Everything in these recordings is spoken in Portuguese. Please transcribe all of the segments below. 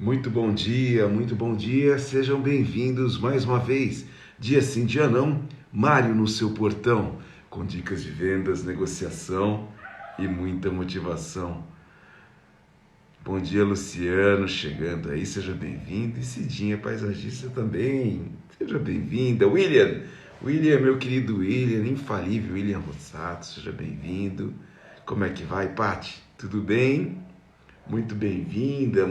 muito bom dia, sejam bem-vindos mais uma vez. Dia sim, dia não, Mário no seu portão, com dicas de vendas, negociação e muita motivação. Bom dia, Luciano, chegando aí, seja bem-vindo. E Cidinha, paisagista também, seja bem-vinda. William, meu querido William, infalível William Rossato, seja bem-vindo. Como é que vai, Pati? Tudo bem? Muito bem-vinda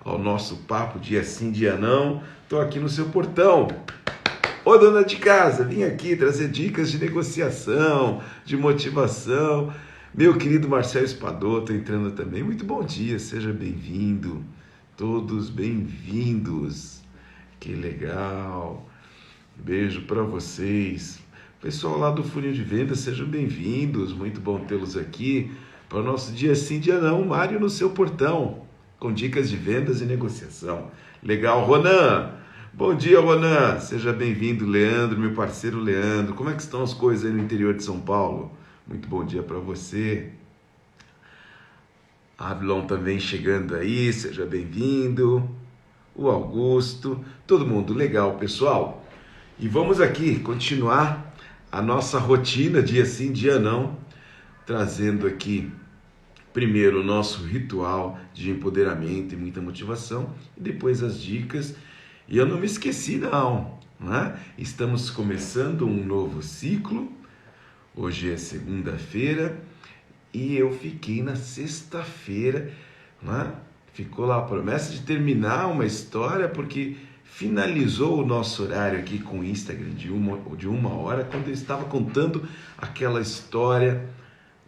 ao nosso papo dia sim, dia não. Estou aqui no seu portão. Ô, dona de casa, vim aqui trazer dicas de negociação, de motivação. Meu querido Marcelo Espadoto entrando também. Muito bom dia, seja bem-vindo. Todos bem-vindos. Que legal. Beijo para vocês. Pessoal lá do Funil de Vendas, sejam bem-vindos. Muito bom tê-los aqui para o nosso dia sim, dia não. Mário no seu portão, com dicas de vendas e negociação. Legal, Ronan. Bom dia, Ronan. Seja bem-vindo, Leandro, meu parceiro Leandro. Como é que estão as coisas aí no interior de São Paulo? Muito bom dia para você. Ablon também chegando aí, seja bem-vindo. O Augusto, todo mundo legal, pessoal. E vamos aqui continuar a nossa rotina, dia sim, dia não, trazendo aqui primeiro o nosso ritual de empoderamento e muita motivação, e depois as dicas. E eu não me esqueci não, né? Estamos começando um novo ciclo. Hoje é segunda-feira e eu fiquei na sexta-feira, né? Ficou lá a promessa de terminar uma história, porque finalizou o nosso horário aqui com o Instagram de uma hora, quando eu estava contando aquela história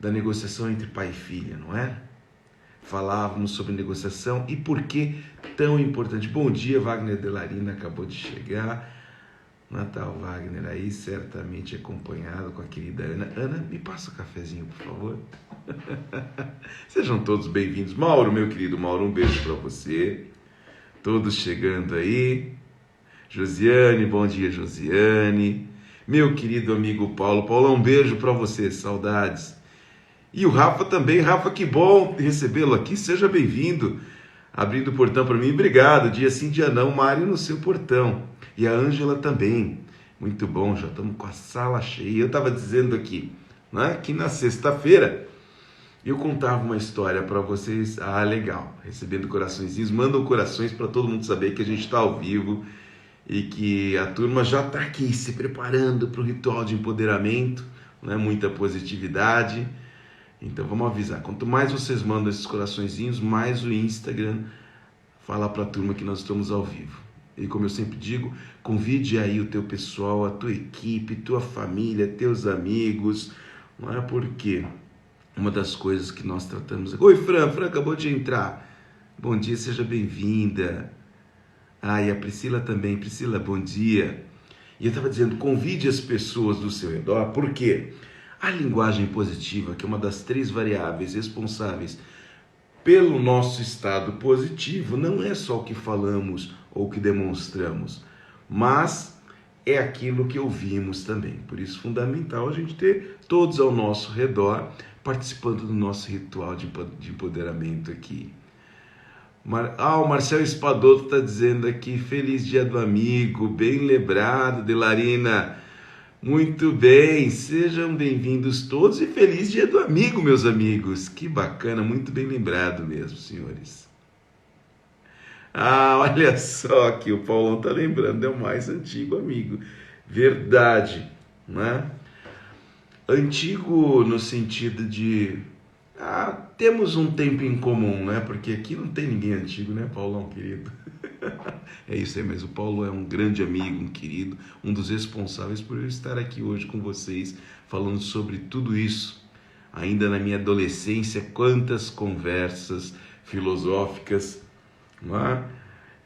da negociação entre pai e filha, não é? Falávamos sobre negociação e por que tão importante. Bom dia, Wagner Delarina acabou de chegar. Natal Wagner aí, certamente acompanhado com a querida Ana. Ana, me passa o cafezinho, por favor. Sejam todos bem-vindos. Mauro, meu querido Mauro, um beijo para você. Todos chegando aí. Josiane, bom dia, Josiane. Meu querido amigo Paulo. Paulo, um beijo para você, saudades. E o Rafa também. Rafa, que bom recebê-lo aqui, seja bem-vindo. Abrindo o portão para mim, obrigado. Dia sim, dia não, Mário no seu portão. E a Ângela também. Muito bom, já estamos com a sala cheia. Eu estava dizendo aqui, né, que na sexta-feira eu contava uma história para vocês. Ah, legal. Recebendo coraçõezinhos. Mandam corações para todo mundo saber que a gente está ao vivo e que a turma já está aqui se preparando para o ritual de empoderamento, né? Muita positividade. Então vamos avisar. Quanto mais vocês mandam esses coraçõezinhos, mais o Instagram fala para a turma que nós estamos ao vivo. E como eu sempre digo, convide aí o teu pessoal, a tua equipe, tua família, teus amigos, não é? Porque uma das coisas que nós tratamos... Oi, Fran acabou de entrar. Bom dia, seja bem-vinda. Ah, e a Priscila também. Priscila, bom dia. E eu estava dizendo, convide as pessoas do seu redor, porque a linguagem positiva, que é uma das 3 variáveis responsáveis pelo nosso estado positivo, não é só o que falamos ou o que demonstramos, mas é aquilo que ouvimos também. Por isso, fundamental a gente ter todos ao nosso redor participando do nosso ritual de empoderamento aqui. O Marcelo Espadoto está dizendo aqui, feliz dia do amigo, bem lembrado, Delarina. Muito bem, sejam bem-vindos todos e feliz dia do amigo, meus amigos. Que bacana, muito bem lembrado mesmo, senhores. Ah, olha só que o Paulão está lembrando, é o mais antigo amigo. Verdade, né? Antigo no sentido de... temos um tempo em comum, né? Porque aqui não tem ninguém antigo, né, Paulão, querido? É isso aí, mas o Paulo é um grande amigo, um querido, um dos responsáveis por eu estar aqui hoje com vocês, falando sobre tudo isso. Ainda na minha adolescência, quantas conversas filosóficas, não é?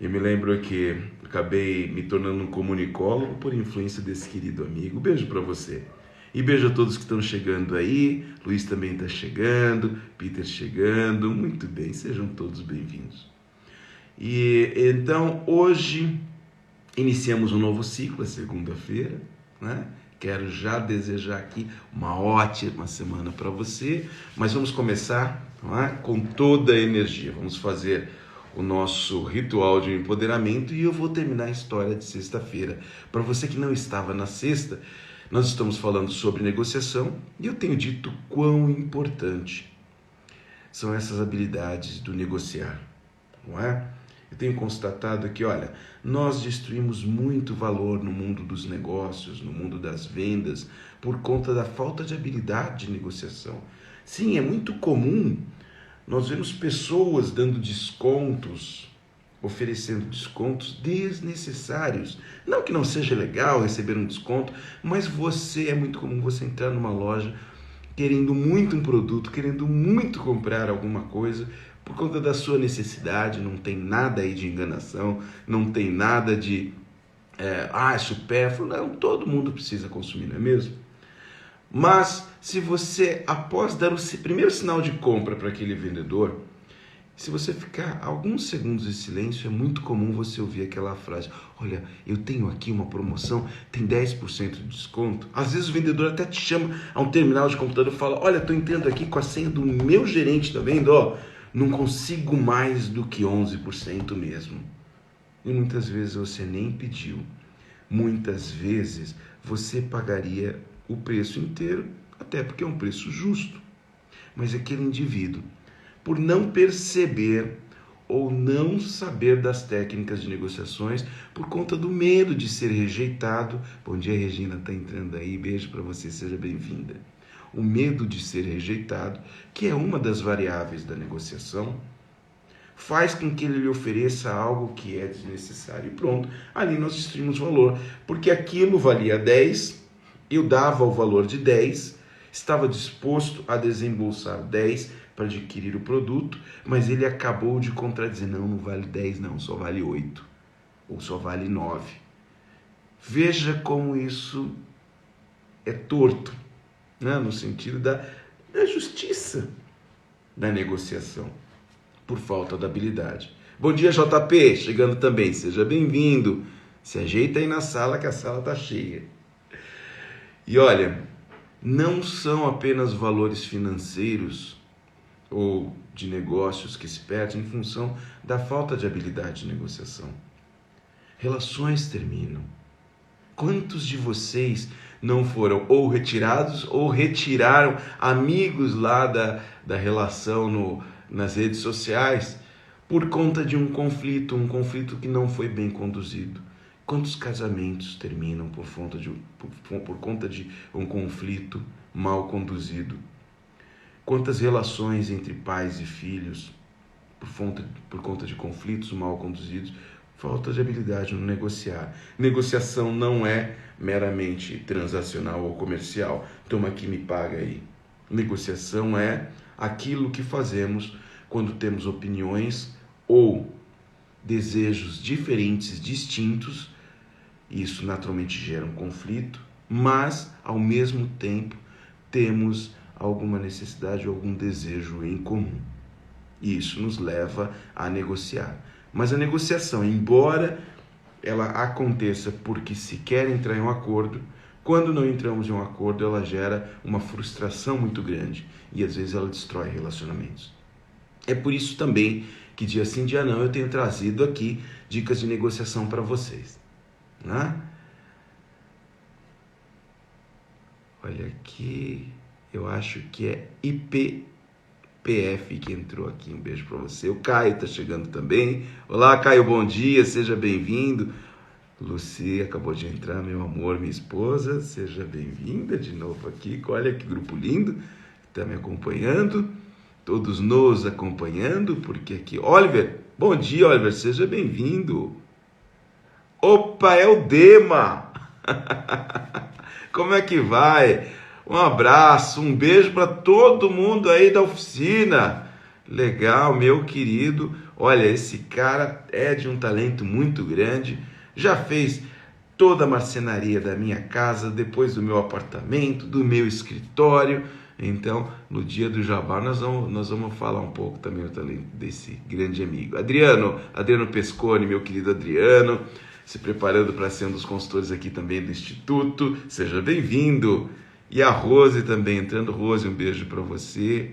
Eu me lembro que acabei me tornando um comunicólogo por influência desse querido amigo. Beijo para você. E beijo a todos que estão chegando aí. Luiz também está chegando, Peter chegando. Muito bem, sejam todos bem-vindos. E então hoje iniciamos um novo ciclo, é segunda-feira, né? Quero já desejar aqui uma ótima semana para você, mas vamos começar, não é? Com toda a energia. Vamos fazer o nosso ritual de empoderamento e eu vou terminar a história de sexta-feira. Para você que não estava na sexta, nós estamos falando sobre negociação e eu tenho dito quão importante são essas habilidades do negociar, não é? Eu tenho constatado que, olha, nós destruímos muito valor no mundo dos negócios, no mundo das vendas, por conta da falta de habilidade de negociação. Sim, é muito comum nós vemos pessoas dando descontos, oferecendo descontos desnecessários. Não que não seja legal receber um desconto, mas é muito comum você entrar numa loja querendo muito um produto, querendo muito comprar alguma coisa, por conta da sua necessidade, não tem nada aí de enganação, não tem nada de supérfluo, não, todo mundo precisa consumir, não é mesmo? Mas se você, após dar o primeiro sinal de compra para aquele vendedor, se você ficar alguns segundos em silêncio, é muito comum você ouvir aquela frase: olha, eu tenho aqui uma promoção, tem 10% de desconto. Às vezes o vendedor até te chama a um terminal de computador e fala: olha, estou entrando aqui com a senha do meu gerente, tá vendo? Ó, não consigo mais do que 11% mesmo. E muitas vezes você nem pediu. Muitas vezes você pagaria o preço inteiro, até porque é um preço justo. Mas aquele indivíduo, por não perceber ou não saber das técnicas de negociações, por conta do medo de ser rejeitado. Bom dia, Regina, está entrando aí, beijo para você, seja bem-vinda. O medo de ser rejeitado, que é uma das variáveis da negociação, faz com que ele lhe ofereça algo que é desnecessário. E pronto, ali nós destruímos valor, porque aquilo valia 10, eu dava o valor de 10, estava disposto a desembolsar 10 para adquirir o produto, mas ele acabou de contradizer: não vale 10 não, só vale 8, ou só vale 9. Veja como isso é torto, né? No sentido da justiça da negociação, por falta da habilidade. Bom dia, JP, chegando também, seja bem-vindo. Se ajeita aí na sala, que a sala está cheia. E olha, não são apenas valores financeiros ou de negócios que se perdem em função da falta de habilidade de negociação. Relações terminam. Quantos de vocês não foram ou retirados ou retiraram amigos lá da relação nas redes sociais por conta de um conflito que não foi bem conduzido? Quantos casamentos terminam por conta de um conflito mal conduzido? Quantas relações entre pais e filhos por conta de conflitos mal conduzidos? Falta de habilidade no negociar. Negociação não é meramente transacional ou comercial. Toma aqui, me paga aí. Negociação é aquilo que fazemos quando temos opiniões ou desejos diferentes, distintos. Isso naturalmente gera um conflito, mas ao mesmo tempo temos alguma necessidade ou algum desejo em comum. E isso nos leva a negociar. Mas a negociação, embora ela aconteça porque se quer entrar em um acordo, quando não entramos em um acordo, ela gera uma frustração muito grande e às vezes ela destrói relacionamentos. É por isso também que dia sim, dia não, eu tenho trazido aqui dicas de negociação para vocês. Né? Olha aqui, eu acho que é IPPF que entrou aqui. Um beijo para você. O Caio está chegando também. Olá, Caio, bom dia, seja bem-vindo. Lucy acabou de entrar, meu amor, minha esposa, seja bem-vinda de novo aqui. Olha que grupo lindo, está me acompanhando, todos nos acompanhando, porque aqui, Oliver, bom dia, Oliver, seja bem-vindo. Opa, é o Dema. Como é que vai? Um abraço, um beijo para todo mundo aí da oficina. Legal, meu querido. Olha, esse cara é de um talento muito grande. Já fez toda a marcenaria da minha casa, depois do meu apartamento, do meu escritório. Então, no dia do Jabá, nós vamos falar um pouco também do talento desse grande amigo. Adriano Pesconi, meu querido Adriano, se preparando para ser um dos consultores aqui também do Instituto. Seja bem-vindo. E a Rose também entrando. Rose, um beijo para você.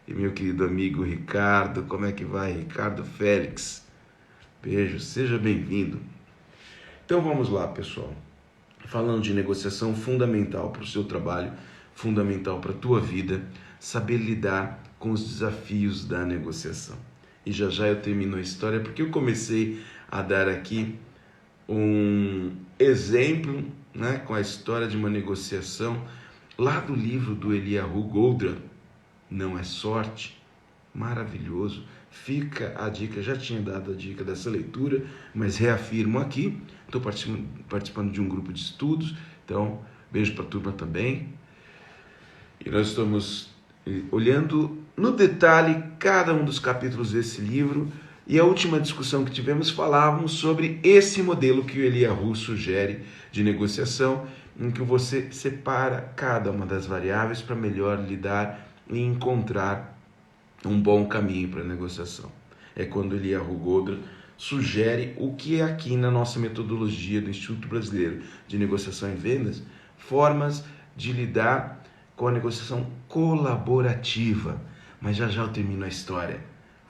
e meu querido amigo Ricardo. Como é que vai, Ricardo Félix? Beijo, seja bem-vindo. Então vamos lá, pessoal. Falando de negociação, fundamental para o seu trabalho, fundamental para a tua vida, saber lidar com os desafios da negociação. E já já eu termino a história, porque eu comecei a dar aqui um exemplo, né, com a história de uma negociação lá do livro do Eliyahu Goldratt, Não é Sorte. Maravilhoso. Fica a dica, já tinha dado a dica dessa leitura, mas reafirmo aqui. Estou participando de um grupo de estudos, então beijo para a turma também. E nós estamos olhando no detalhe cada um dos capítulos desse livro. E a última discussão que tivemos, falávamos sobre esse modelo que o Eliyahu sugere de negociação, em que você separa cada uma das variáveis para melhor lidar e encontrar um bom caminho para a negociação. É quando Eliyahu Goldratt sugere o que é aqui na nossa metodologia do Instituto Brasileiro de Negociação e Vendas, formas de lidar com a negociação colaborativa. Mas já já eu termino a história.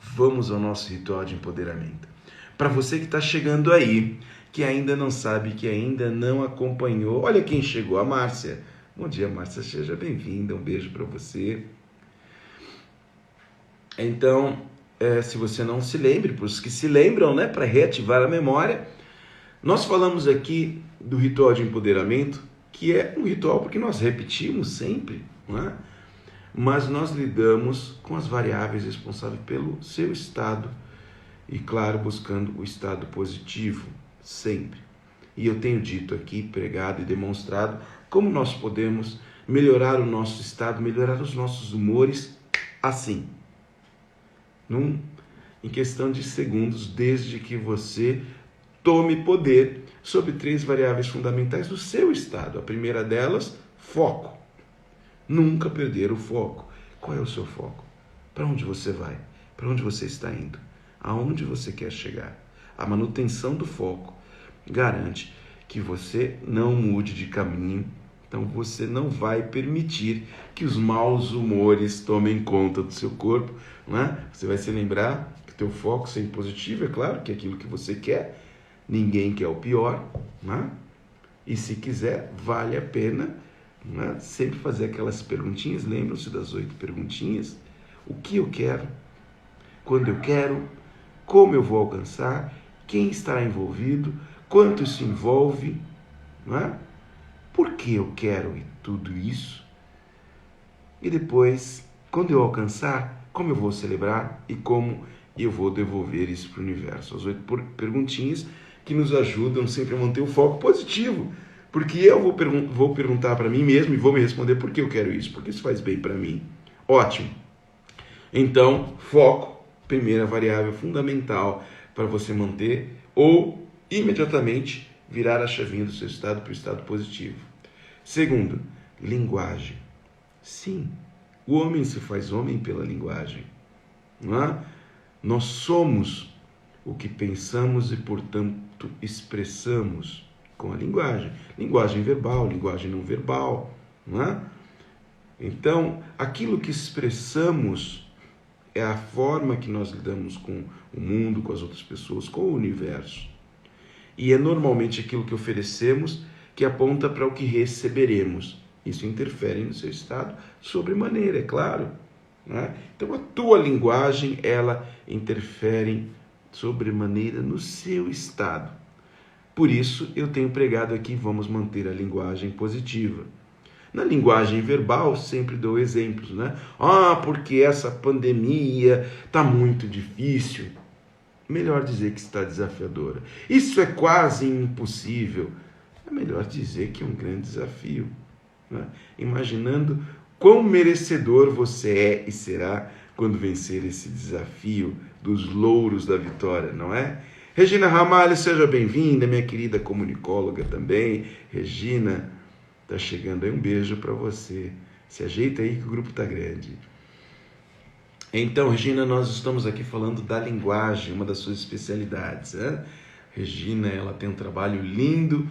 Vamos ao nosso ritual de empoderamento. Para você que está chegando aí, que ainda não sabe, que ainda não acompanhou, olha quem chegou, a Márcia. Bom dia, Márcia, seja bem-vinda, um beijo para você. Então, se você não se lembre, para os que se lembram, né, para reativar a memória, nós falamos aqui do ritual de empoderamento, que é um ritual porque nós repetimos sempre, não é? Mas nós lidamos com as variáveis responsáveis pelo seu estado e, claro, buscando o estado positivo, sempre. E eu tenho dito aqui, pregado e demonstrado como nós podemos melhorar o nosso estado, melhorar os nossos humores assim. Em questão de segundos, desde que você tome poder sobre 3 variáveis fundamentais do seu estado. A primeira delas, foco. Nunca perder o foco. Qual é o seu foco? Para onde você vai? Para onde você está indo? Aonde você quer chegar? A manutenção do foco garante que você não mude de caminho. Então você não vai permitir que os maus humores tomem conta do seu corpo, não é? Você vai se lembrar que o teu foco sempre positivo, é claro, que é aquilo que você quer. Ninguém quer o pior, não é? E se quiser, vale a pena, não é? Sempre fazer aquelas perguntinhas. Lembram-se das 8 perguntinhas? O que eu quero? Quando eu quero? Como eu vou alcançar? Quem estará envolvido? Quanto isso envolve? Não é? Por que eu quero tudo isso? E depois, quando eu alcançar, como eu vou celebrar e como eu vou devolver isso para o universo? As 8 perguntinhas que nos ajudam sempre a manter o foco positivo. Porque eu vou perguntar para mim mesmo e vou me responder por que eu quero isso, porque isso faz bem para mim. Ótimo. Então, foco, primeira variável fundamental para você manter ou imediatamente virar a chavinha do seu estado para o estado positivo. Segundo, linguagem. Sim, o homem se faz homem pela linguagem. Não é? Nós somos o que pensamos e, portanto, expressamos com a linguagem. Linguagem verbal, linguagem não verbal. Não é? Então, aquilo que expressamos é a forma que nós lidamos com o mundo, com as outras pessoas, com o universo. E é normalmente aquilo que oferecemos que aponta para o que receberemos. Isso interfere no seu estado sobremaneira, é claro. Né? Então a tua linguagem, ela interfere sobremaneira no seu estado. Por isso eu tenho pregado aqui, vamos manter a linguagem positiva. Na linguagem verbal, sempre dou exemplos, né? Porque essa pandemia está muito difícil. Melhor dizer que está desafiadora. Isso é quase impossível. É melhor dizer que é um grande desafio. Né? Imaginando quão merecedor você é e será quando vencer esse desafio dos louros da vitória, não é? Regina Ramalho, seja bem-vinda, minha querida comunicóloga também. Regina, tá chegando aí, um beijo para você. Se ajeita aí que o grupo tá grande. Então, Regina, nós estamos aqui falando da linguagem, uma das suas especialidades. Né? Regina, ela tem um trabalho lindo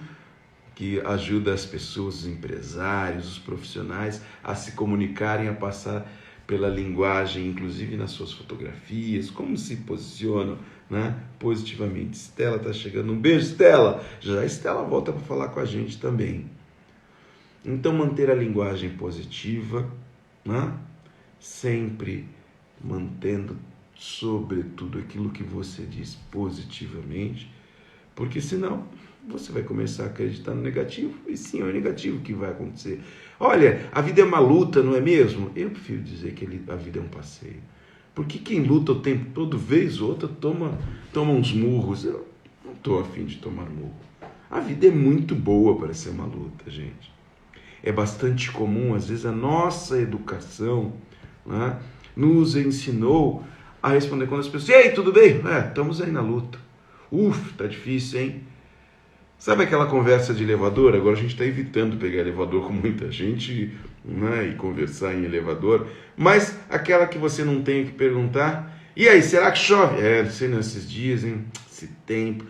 que ajuda as pessoas, os empresários, os profissionais a se comunicarem, a passar pela linguagem, inclusive nas suas fotografias, como se posicionam, né, positivamente. Estela está chegando. Um beijo, Estela! Já a Estela volta para falar com a gente também. Então, manter a linguagem positiva, né, sempre mantendo sobretudo aquilo que você diz positivamente, porque senão você vai começar a acreditar no negativo, e sim, é o negativo que vai acontecer. Olha, a vida é uma luta, não é mesmo? Eu prefiro dizer que a vida é um passeio. Porque quem luta o tempo todo, vez ou outra, toma uns murros. Eu não estou afim de tomar murro. A vida é muito boa para ser uma luta, gente. É bastante comum, às vezes, a nossa educação, né, nos ensinou a responder quando as pessoas... E aí, tudo bem? Estamos aí na luta. Tá difícil, hein? Sabe aquela conversa de elevador? Agora a gente está evitando pegar elevador com muita gente, né, e conversar em elevador. Mas aquela que você não tem que perguntar. E aí, será que chove? Não sei nesses dias, hein? Esse tempo.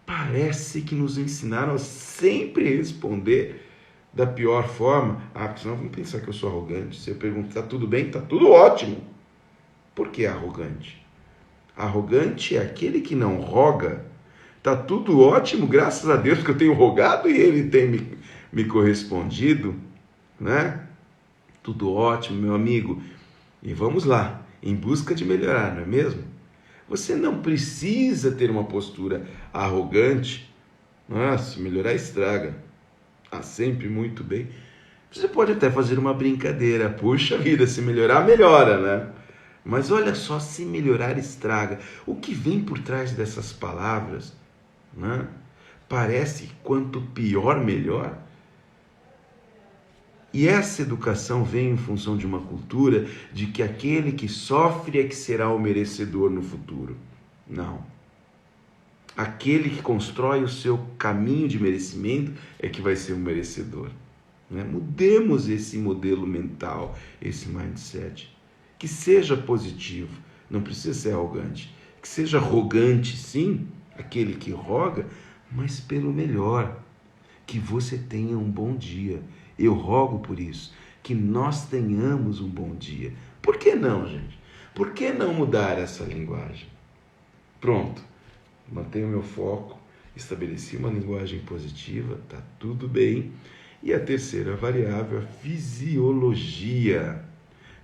Parece que nos ensinaram a sempre responder da pior forma. Porque senão vão pensar que eu sou arrogante. Se eu pergunto, tá tudo bem? Tá tudo ótimo. Por que arrogante? Arrogante é aquele que não roga. Tá tudo ótimo, graças a Deus, que eu tenho rogado e ele tem me correspondido, né? Tudo ótimo, meu amigo. E vamos lá, em busca de melhorar, não é mesmo? Você não precisa ter uma postura arrogante. Se melhorar, estraga. Sempre muito bem. Você pode até fazer uma brincadeira. Puxa vida, se melhorar, melhora, né? Mas olha só, se melhorar, estraga. O que vem por trás dessas palavras, né? Parece que quanto pior, melhor. E essa educação vem em função de uma cultura de que aquele que sofre é que será o merecedor no futuro. Não. Aquele que constrói o seu caminho de merecimento é que vai ser o merecedor. Né? Mudemos esse modelo mental, esse mindset. Que seja positivo, não precisa ser arrogante. Que seja arrogante, sim, aquele que roga, mas pelo melhor. Que você tenha um bom dia. Eu rogo por isso, que nós tenhamos um bom dia. Por que não, gente? Por que não mudar essa linguagem? Pronto, mantenho meu foco, estabeleci uma linguagem positiva, tá tudo bem. E a terceira variável, a fisiologia.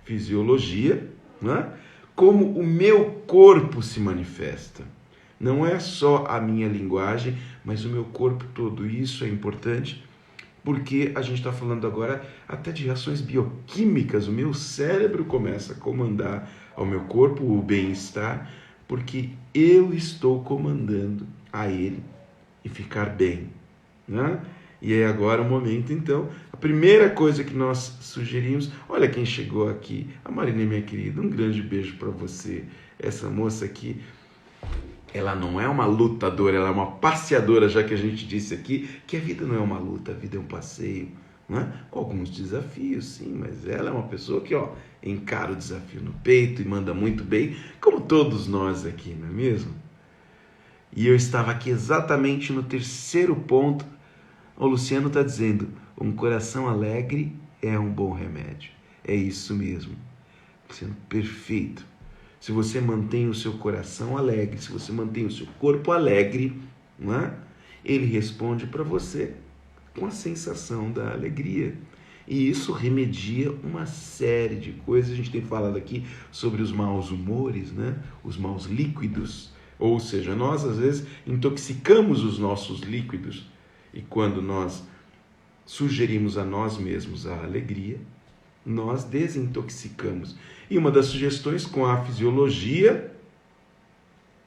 Fisiologia, né? Como o meu corpo se manifesta. Não é só a minha linguagem, mas o meu corpo todo. Isso é importante porque a gente está falando agora até de reações bioquímicas. O meu cérebro começa a comandar ao meu corpo o bem-estar, porque eu estou comandando a ele e ficar bem, né? E é agora o momento, então, a primeira coisa que nós sugerimos, olha quem chegou aqui, a Marina, minha querida, um grande beijo para você. Essa moça aqui, ela não é uma lutadora, ela é uma passeadora, já que a gente disse aqui que a vida não é uma luta, a vida é um passeio, né? Com alguns desafios, sim, mas ela é uma pessoa que, encara o desafio no peito e manda muito bem, como todos nós aqui, não é mesmo? E eu estava aqui exatamente no terceiro ponto. O Luciano está dizendo, um coração alegre é um bom remédio. É isso mesmo. Luciano, perfeito. Se você mantém o seu coração alegre, se você mantém o seu corpo alegre, não é? Ele responde para você com a sensação da alegria. E isso remedia uma série de coisas. A gente tem falado aqui sobre os maus humores, né? Os maus líquidos. Ou seja, nós às vezes intoxicamos os nossos líquidos. E quando nós sugerimos a nós mesmos a alegria, nós desintoxicamos. E uma das sugestões com a fisiologia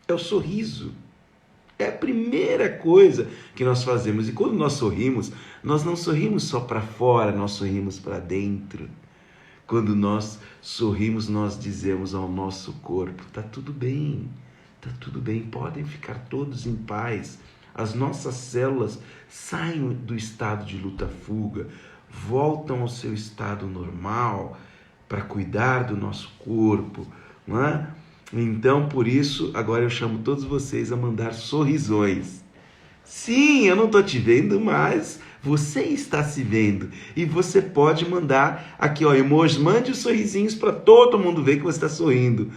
é o sorriso. É a primeira coisa que nós fazemos. E quando nós sorrimos, nós não sorrimos só para fora, nós sorrimos para dentro. Quando nós sorrimos, nós dizemos ao nosso corpo, tá tudo bem, podem ficar todos em paz. As nossas células saem do estado de luta-fuga, voltam ao seu estado normal para cuidar do nosso corpo, não é? Então, por isso, agora eu chamo todos vocês a mandar sorrisões. Sim, eu não estou te vendo, mas você está se vendo. E você pode mandar aqui, ó, emojis, mande os sorrisinhos para todo mundo ver que você está sorrindo.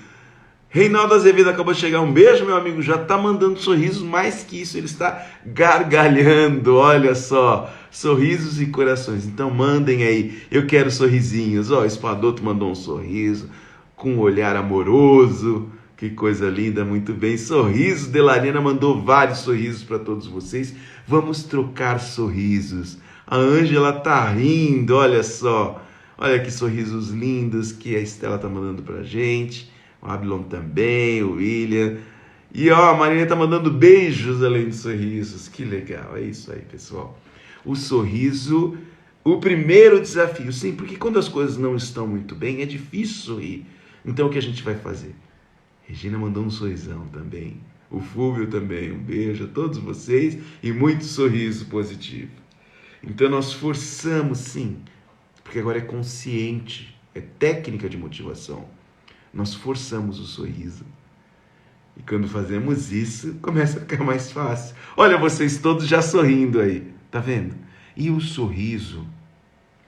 Reinaldo Azevedo acabou de chegar, um beijo, meu amigo, já está mandando sorrisos, mais que isso, ele está gargalhando, olha só, sorrisos e corações. Então mandem aí, eu quero sorrisinhos. Ó, o Espadoto mandou um sorriso, com um olhar amoroso, que coisa linda, muito bem. Sorrisos, Delarina mandou vários sorrisos para todos vocês. Vamos trocar sorrisos. A Ângela tá rindo, olha só. Olha que sorrisos lindos que a Estela tá mandando pra gente. O Abilon também, o William. E ó, a Marina tá mandando beijos além de sorrisos. Que legal, é isso aí, pessoal. O sorriso, o primeiro desafio. Sim, porque quando as coisas não estão muito bem, é difícil sorrir. Então o que a gente vai fazer? Regina mandou um sorrisão também. O Fúvio também. Um beijo a todos vocês e muito sorriso positivo. Então nós forçamos, sim, porque agora é consciente, é técnica de motivação. Nós forçamos o sorriso. E quando fazemos isso, começa a ficar mais fácil. Olha vocês todos já sorrindo aí, tá vendo? E o sorriso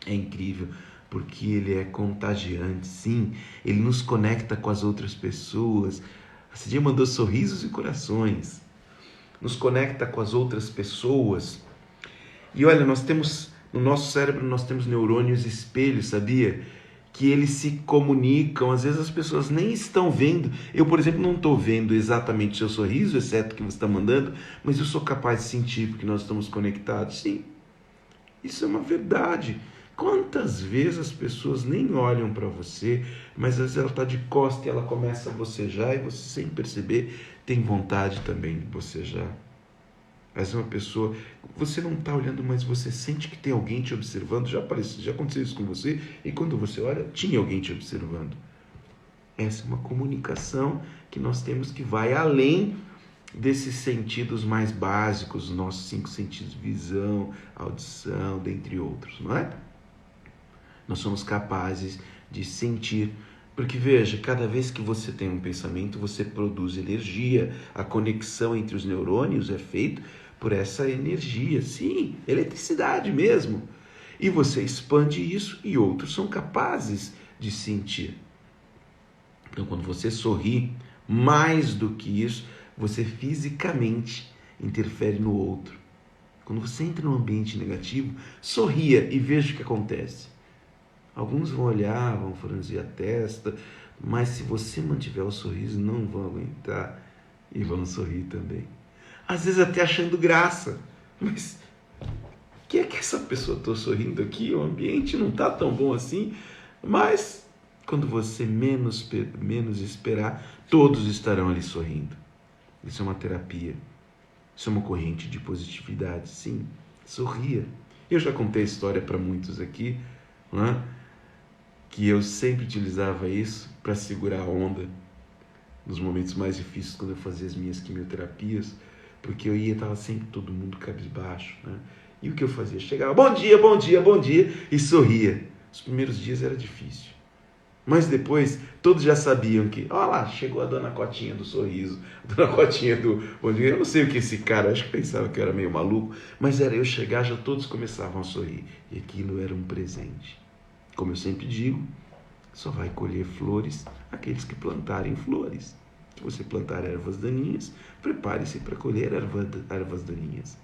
é incrível, porque ele é contagiante, sim. Ele nos conecta com as outras pessoas. A Cidinha mandou sorrisos e corações. Nos conecta com as outras pessoas. E olha, nós temos, no nosso cérebro, nós temos neurônios espelhos, sabia? Que eles se comunicam, às vezes as pessoas nem estão vendo. Eu, por exemplo, não estou vendo exatamente o seu sorriso, exceto o que você está mandando, mas eu sou capaz de sentir, porque nós estamos conectados. Sim, isso é uma verdade. Quantas vezes as pessoas nem olham para você, mas às vezes ela está de costa e ela começa a bocejar e você, sem perceber, tem vontade também de bocejar. Essa é uma pessoa, você não está olhando, mas você sente que tem alguém te observando. Já aconteceu isso com você, e quando você olha, tinha alguém te observando. Essa é uma comunicação que nós temos, que vai além desses sentidos mais básicos, os nossos 5 sentidos: visão, audição, dentre outros, não é? Nós somos capazes de sentir, porque veja, cada vez que você tem um pensamento, você produz energia. A conexão entre os neurônios é feita por essa energia, sim, eletricidade mesmo. E você expande isso e outros são capazes de sentir. Então, quando você sorri, mais do que isso, você fisicamente interfere no outro. Quando você entra num ambiente negativo, sorria e veja o que acontece. Alguns vão olhar, vão franzir a testa, mas se você mantiver o sorriso, não vão aguentar e vão sorrir também. Às vezes até achando graça, mas o que é que essa pessoa está sorrindo aqui? O ambiente não está tão bom assim, mas quando você menos esperar, todos estarão ali sorrindo. Isso é uma terapia, isso é uma corrente de positividade, sim, sorria. Eu já contei a história para muitos aqui, não é? Que eu sempre utilizava isso para segurar a onda nos momentos mais difíceis, quando eu fazia as minhas quimioterapias, porque eu estava sempre todo mundo cabisbaixo, né? E o que eu fazia? Chegava, bom dia, bom dia, bom dia, e sorria. Os primeiros dias era difícil, mas depois todos já sabiam que, olha lá, chegou a dona Cotinha do sorriso, a dona Cotinha do bom dia. Eu não sei o que esse cara, acho que pensava que eu era meio maluco, mas era eu chegar, já todos começavam a sorrir, e aquilo era um presente. Como eu sempre digo, só vai colher flores aqueles que plantarem flores. Se você plantar ervas daninhas, prepare-se para colher ervas daninhas.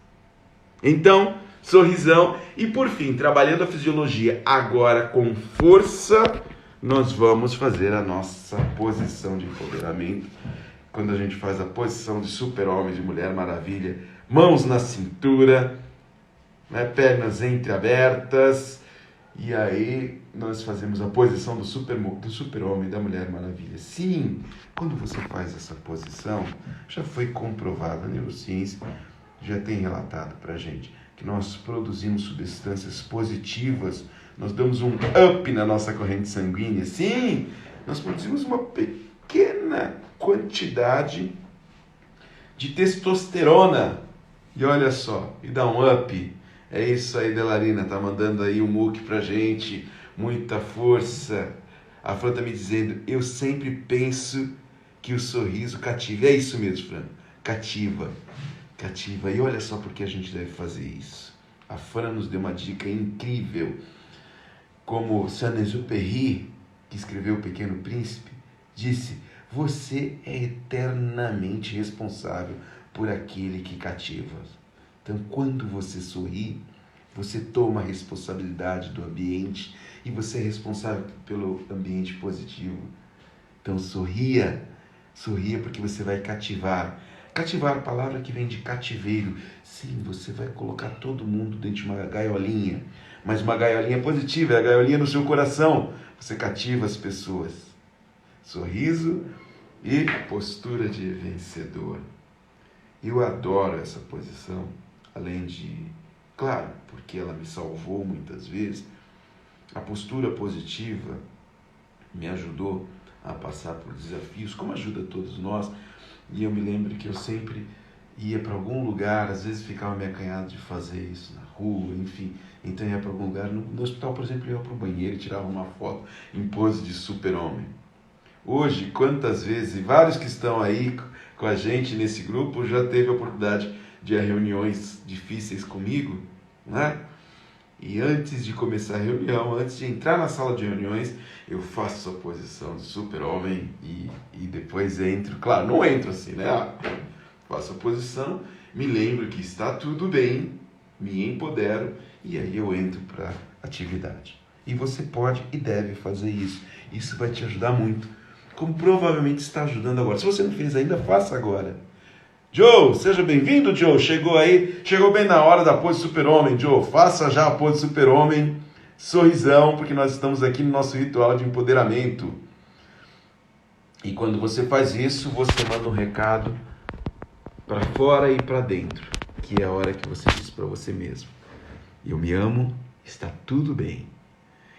Então, sorrisão. E por fim, trabalhando a fisiologia agora com força, nós vamos fazer a nossa posição de empoderamento. Quando a gente faz a posição de super-homem, de Mulher Maravilha, mãos na cintura, né, pernas entreabertas. E aí nós fazemos a posição do super-homem, da Mulher Maravilha. Sim, quando você faz essa posição, já foi comprovado, a neurociência já tem relatado para a gente que nós produzimos substâncias positivas, nós damos um up na nossa corrente sanguínea. Sim, nós produzimos uma pequena quantidade de testosterona. E olha só, e dá um up. É isso aí, Delarina, tá mandando aí um muque pra gente, muita força. A Fran tá me dizendo, eu sempre penso que o sorriso cativa. É isso mesmo, Fran, cativa. cativa. E olha só por que a gente deve fazer isso. A Fran nos deu uma dica incrível. Como Saint-Exupéry, que escreveu O Pequeno Príncipe, disse: você é eternamente responsável por aquele que cativa. Então, quando você sorri, você toma a responsabilidade do ambiente e você é responsável pelo ambiente positivo. Então, sorria porque você vai cativar. Cativar, a palavra que vem de cativeiro. Sim, você vai colocar todo mundo dentro de uma gaiolinha, mas uma gaiolinha positiva, é a gaiolinha no seu coração. Você cativa as pessoas. Sorriso e postura de vencedor. Eu adoro essa posição, além de, claro, porque ela me salvou muitas vezes, a postura positiva me ajudou a passar por desafios, como ajuda todos nós. E eu me lembro que eu sempre ia para algum lugar, às vezes ficava me acanhado de fazer isso na rua, enfim. Então ia para algum lugar, no hospital, por exemplo, eu ia para o banheiro e tirava uma foto em pose de super-homem. Hoje, quantas vezes, e vários que estão aí com a gente nesse grupo, já teve a oportunidade de ir a reuniões difíceis comigo, né? E antes de começar a reunião, antes de entrar na sala de reuniões, eu faço a posição de super-homem e depois entro. Claro, não entro assim, né? Faço a posição, me lembro que está tudo bem, me empodero e aí eu entro para a atividade. E você pode e deve fazer isso. Isso vai te ajudar muito, como provavelmente está ajudando agora. Se você não fez ainda, faça agora. Joe, seja bem-vindo, Joe. Chegou aí, chegou bem na hora da pose super-homem, Joe. Faça já a pose super-homem, sorrisão, porque nós estamos aqui no nosso ritual de empoderamento. E quando você faz isso, você manda um recado para fora e para dentro, que é a hora que você diz para você mesmo: eu me amo, está tudo bem.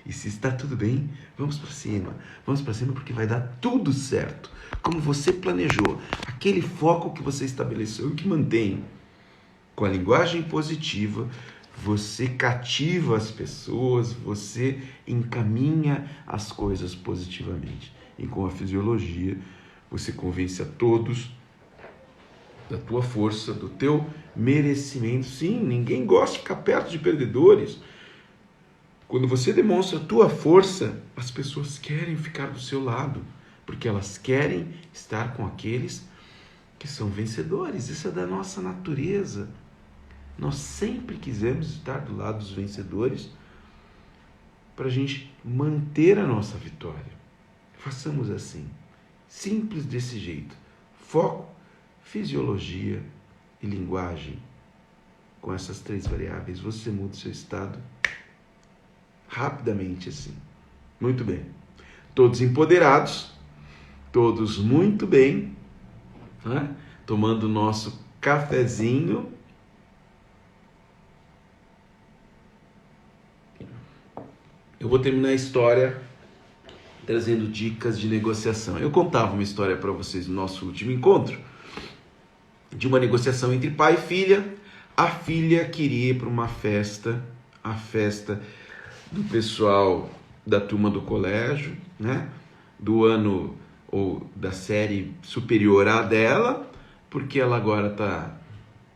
E se está tudo bem, vamos para cima. Vamos para cima porque vai dar tudo certo, como você planejou. Aquele foco que você estabeleceu e que mantém. Com a linguagem positiva, você cativa as pessoas, você encaminha as coisas positivamente. E com a fisiologia, você convence a todos da tua força, do teu merecimento. Sim, ninguém gosta de ficar perto de perdedores. Quando você demonstra a tua força, as pessoas querem ficar do seu lado, porque elas querem estar com aqueles que são vencedores. Isso é da nossa natureza. Nós sempre quisemos estar do lado dos vencedores para a gente manter a nossa vitória. Façamos assim, simples desse jeito. Foco, fisiologia e linguagem. Com essas 3 variáveis, você muda o seu estado rapidamente assim. Muito bem. Todos empoderados, todos muito bem, né? Tomando o nosso cafezinho. Eu vou terminar a história trazendo dicas de negociação. Eu contava uma história para vocês no nosso último encontro, de uma negociação entre pai e filha. A filha queria ir para uma festa, a festa do pessoal da turma do colégio, né? Do ano ou da série superior à dela, porque ela agora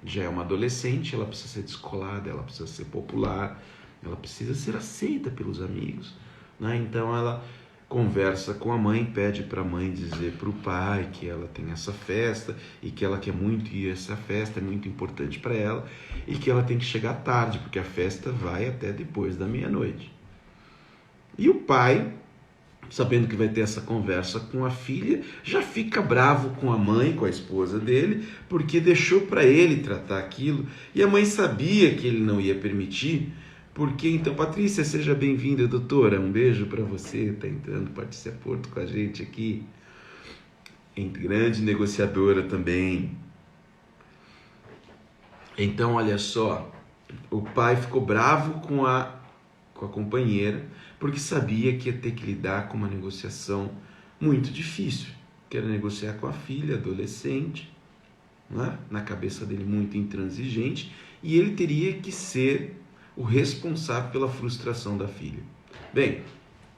já é uma adolescente, ela precisa ser descolada, ela precisa ser popular, ela precisa ser aceita pelos amigos, né? Então ela conversa com a mãe, pede para a mãe dizer para o pai que ela tem essa festa e que ela quer muito ir a essa festa, é muito importante para ela e que ela tem que chegar tarde, porque a festa vai até depois da meia-noite. E o pai, sabendo que vai ter essa conversa com a filha, já fica bravo com a mãe, com a esposa dele, porque deixou para ele tratar aquilo e a mãe sabia que ele não ia permitir. Porque então, Patrícia, seja bem-vinda, doutora. Um beijo para você, está entrando participar Porto com a gente aqui. Grande negociadora também. Então, olha só, o pai ficou bravo com a companheira, porque sabia que ia ter que lidar com uma negociação muito difícil, que era negociar com a filha, adolescente, né? Na cabeça dele muito intransigente, e ele teria que ser o responsável pela frustração da filha. Bem,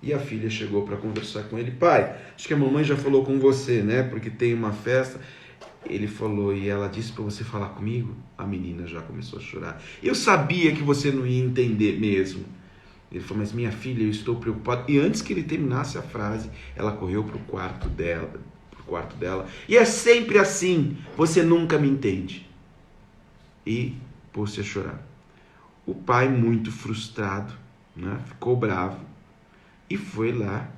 e a filha chegou para conversar com ele: pai, acho que a mamãe já falou com você, né? Porque tem uma festa. Ele falou, e ela disse para você falar comigo? A menina já começou a chorar. Eu sabia que você não ia entender mesmo. Ele falou, mas minha filha, eu estou preocupado. E antes que ele terminasse a frase, ela correu pro quarto dela. E é sempre assim, você nunca me entende. E pôs-se a chorar. O pai, muito frustrado, né, ficou bravo e foi lá.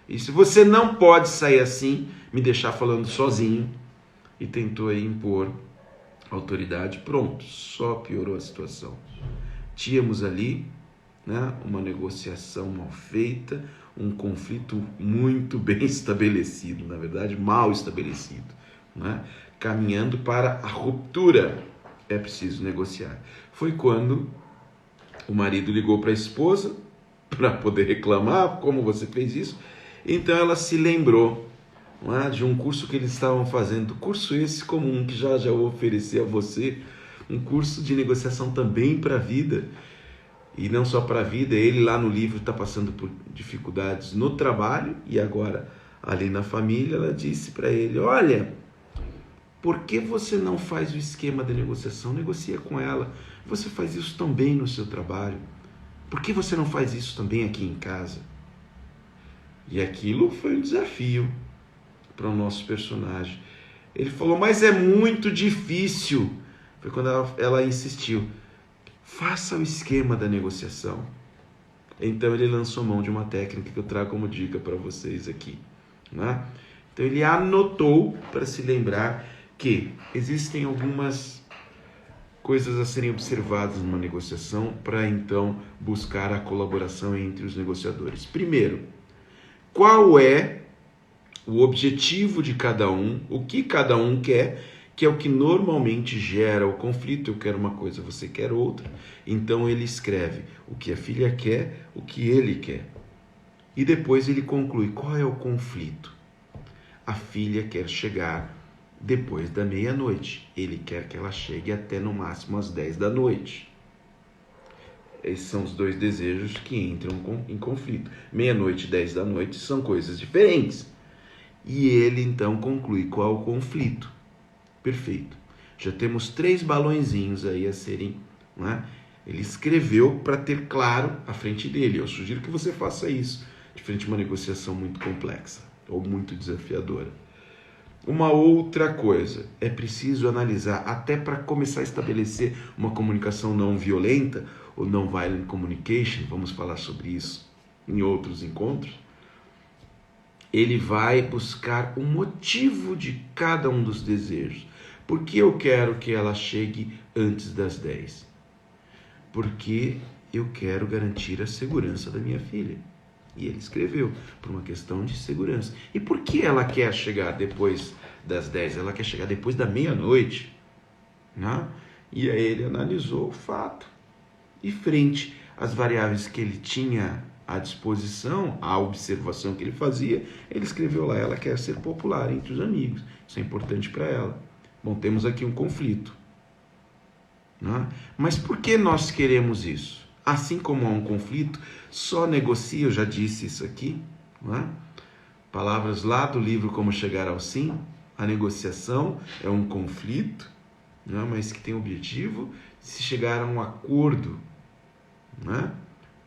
E disse, você não pode sair assim, me deixar falando sozinho. E tentou aí impor autoridade. Pronto, só piorou a situação. Tínhamos ali, né, uma negociação mal feita, um conflito muito bem estabelecido, na verdade, mal estabelecido, né, caminhando para a ruptura. É preciso negociar. Foi quando o marido ligou para a esposa para poder reclamar, como você fez isso. Então ela se lembrou, não é, de um curso que eles estavam fazendo, curso esse comum que já vou oferecer a você, um curso de negociação também para a vida. E não só para a vida, ele lá no livro está passando por dificuldades no trabalho e agora ali na família. Ela disse para ele, olha, por que você não faz o esquema de negociação? Negocia com ela. Você faz isso também no seu trabalho. Por que você não faz isso também aqui em casa? E aquilo foi um desafio para o nosso personagem. Ele falou, mas é muito difícil. Foi quando ela insistiu. Faça o esquema da negociação. Então ele lançou mão de uma técnica que eu trago como dica para vocês aqui, né? Então ele anotou para se lembrar que existem algumas coisas a serem observadas numa negociação para então buscar a colaboração entre os negociadores. Primeiro, qual é o objetivo de cada um, o que cada um quer, que é o que normalmente gera o conflito. Eu quero uma coisa, você quer outra. Então ele escreve o que a filha quer, o que ele quer. E depois ele conclui qual é o conflito. A filha quer chegar depois da meia-noite. Ele quer que ela chegue até no máximo às 10 da noite. Esses são os dois desejos que entram em conflito. Meia-noite e 10 da noite são coisas diferentes. E ele então conclui qual é o conflito. Perfeito. Já temos 3 balõezinhos aí a serem, né? Ele escreveu para ter claro à frente dele. Eu sugiro que você faça isso, de frente a uma negociação muito complexa ou muito desafiadora. Uma outra coisa, é preciso analisar, até para começar a estabelecer uma comunicação não violenta, ou não violent communication, vamos falar sobre isso em outros encontros. Ele vai buscar o motivo de cada um dos desejos. Por que eu quero que ela chegue antes das 10? Porque eu quero garantir a segurança da minha filha. E ele escreveu, por uma questão de segurança. E por que ela quer chegar depois das 10? Ela quer chegar depois da meia-noite, né? E aí ele analisou o fato. E frente às variáveis que ele tinha à disposição, a observação que ele fazia, ele escreveu lá, ela quer ser popular entre os amigos. Isso é importante para ela. Bom, temos aqui um conflito, né? Mas por que nós queremos isso? Assim como há um conflito, só negocia, eu já disse isso aqui, né? Palavras lá do livro Como Chegar ao Sim, a negociação é um conflito, né? Mas que tem o objetivo de se chegar a um acordo, né?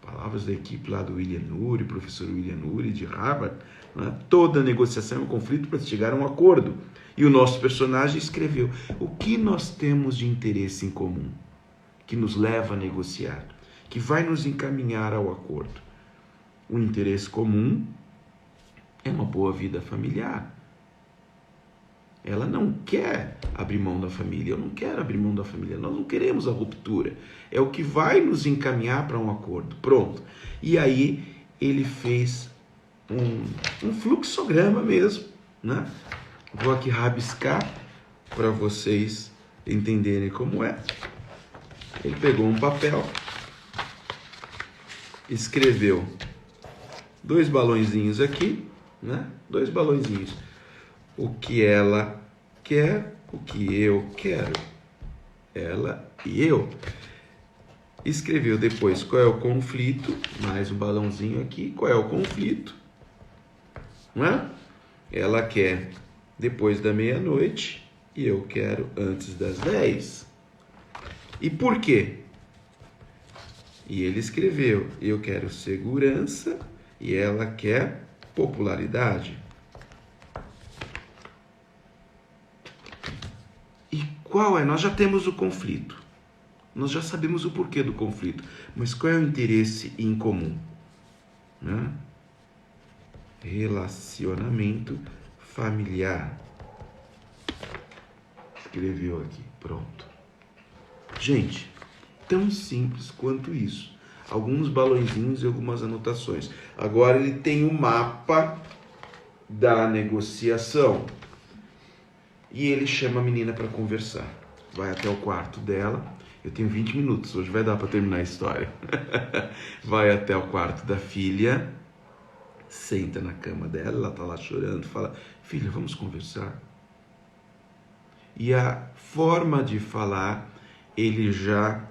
Palavras da equipe lá do William Ury, professor William Ury de Harvard, né? Toda negociação é um conflito para se chegar a um acordo. E o nosso personagem escreveu o que nós temos de interesse em comum, que nos leva a negociar, que vai nos encaminhar ao acordo. O interesse comum é uma boa vida familiar. Ela não quer abrir mão da família, eu não quero abrir mão da família, nós não queremos a ruptura. É o que vai nos encaminhar para um acordo. Pronto. E aí ele fez um fluxograma mesmo, né? Vou aqui rabiscar para vocês entenderem como é. Ele pegou um papel, escreveu 2 balõezinhos aqui, né? 2 balõezinhos. O que ela quer, o que eu quero. Ela e eu. Escreveu depois qual é o conflito, mais um balãozinho aqui, qual é o conflito, não é? Ela quer depois da meia-noite e eu quero antes das 10. E por quê? E ele escreveu, eu quero segurança e ela quer popularidade. E qual é? Nós já temos o conflito. Nós já sabemos o porquê do conflito. Mas qual é o interesse em comum? Né? Relacionamento familiar. Escreveu aqui, pronto. Gente, tão simples quanto isso. Alguns balõezinhos e algumas anotações. Agora ele tem o mapa da negociação. E ele chama a menina para conversar. Vai até o quarto dela. Eu tenho 20 minutos, hoje vai dar para terminar a história. Vai até o quarto da filha, senta na cama dela, ela tá lá chorando, fala, filha, vamos conversar. E a forma de falar, ele já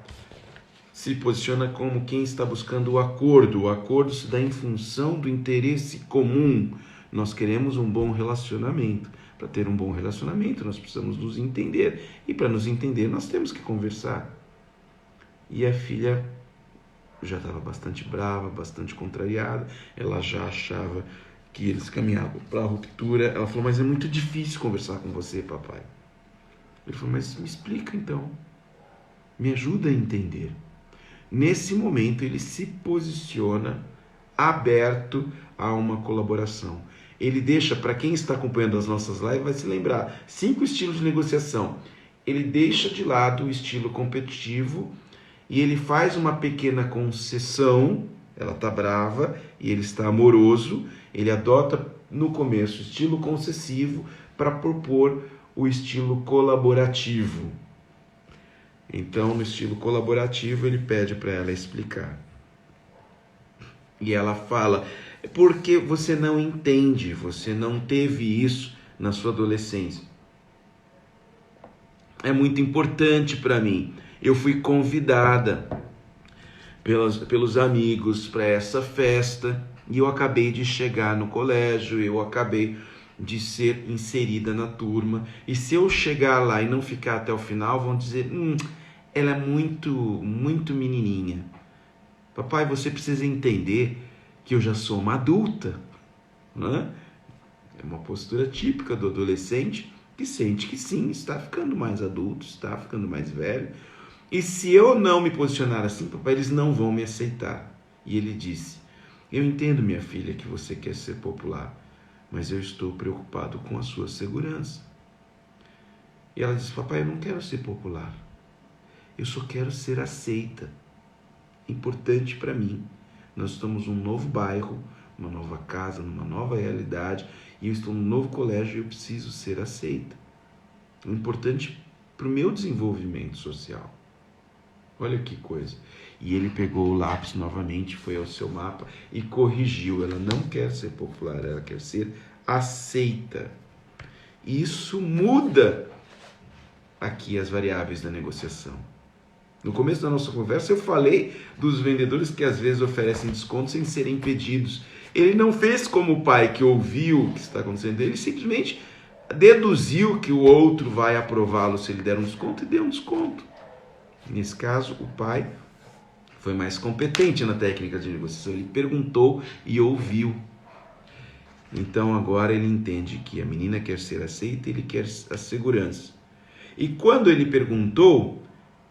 se posiciona como quem está buscando o acordo. O acordo se dá em função do interesse comum. Nós queremos um bom relacionamento. Para ter um bom relacionamento, nós precisamos nos entender. E para nos entender, nós temos que conversar. E a filha já estava bastante brava, bastante contrariada. Ela já achava que eles caminhavam para a ruptura. Ela falou, mas é muito difícil conversar com você, papai. Ele falou, mas me explica então. Me ajuda a entender. Nesse momento, ele se posiciona aberto a uma colaboração. Ele deixa, para quem está acompanhando as nossas lives, vai se lembrar, 5 estilos de negociação. Ele deixa de lado o estilo competitivo e ele faz uma pequena concessão. Ela está brava e ele está amoroso. Ele adota, no começo, o estilo concessivo para propor o estilo colaborativo. Então, no estilo colaborativo, ele pede para ela explicar. E ela fala, porque você não entende, você não teve isso na sua adolescência. É muito importante para mim. Eu fui convidada pelos amigos para essa festa e eu acabei de chegar no colégio, eu acabei de ser inserida na turma. E se eu chegar lá e não ficar até o final, vão dizer, ela é muito menininha. Papai, você precisa entender que eu já sou uma adulta. Né? É uma postura típica do adolescente que sente que sim, está ficando mais adulto, está ficando mais velho. E se eu não me posicionar assim, papai, eles não vão me aceitar. E ele disse, eu entendo, minha filha, que você quer ser popular, mas eu estou preocupado com a sua segurança. E ela disse, papai, eu não quero ser popular. Eu só quero ser aceita. Importante para mim. Nós estamos num novo bairro, uma nova casa, numa nova realidade, e eu estou num novo colégio e eu preciso ser aceita. Importante para o meu desenvolvimento social. Olha que coisa. E ele pegou o lápis novamente, foi ao seu mapa e corrigiu. Ela não quer ser popular, ela quer ser aceita. Isso muda aqui as variáveis da negociação. No começo da nossa conversa eu falei dos vendedores que às vezes oferecem desconto sem serem pedidos. Ele não fez como o pai que ouviu o que está acontecendo, ele simplesmente deduziu que o outro vai aprová-lo se ele der um desconto e deu um desconto. Nesse caso, o pai foi mais competente na técnica de negociação, ele perguntou e ouviu. Então agora ele entende que a menina quer ser aceita, ele quer a segurança. E quando ele perguntou,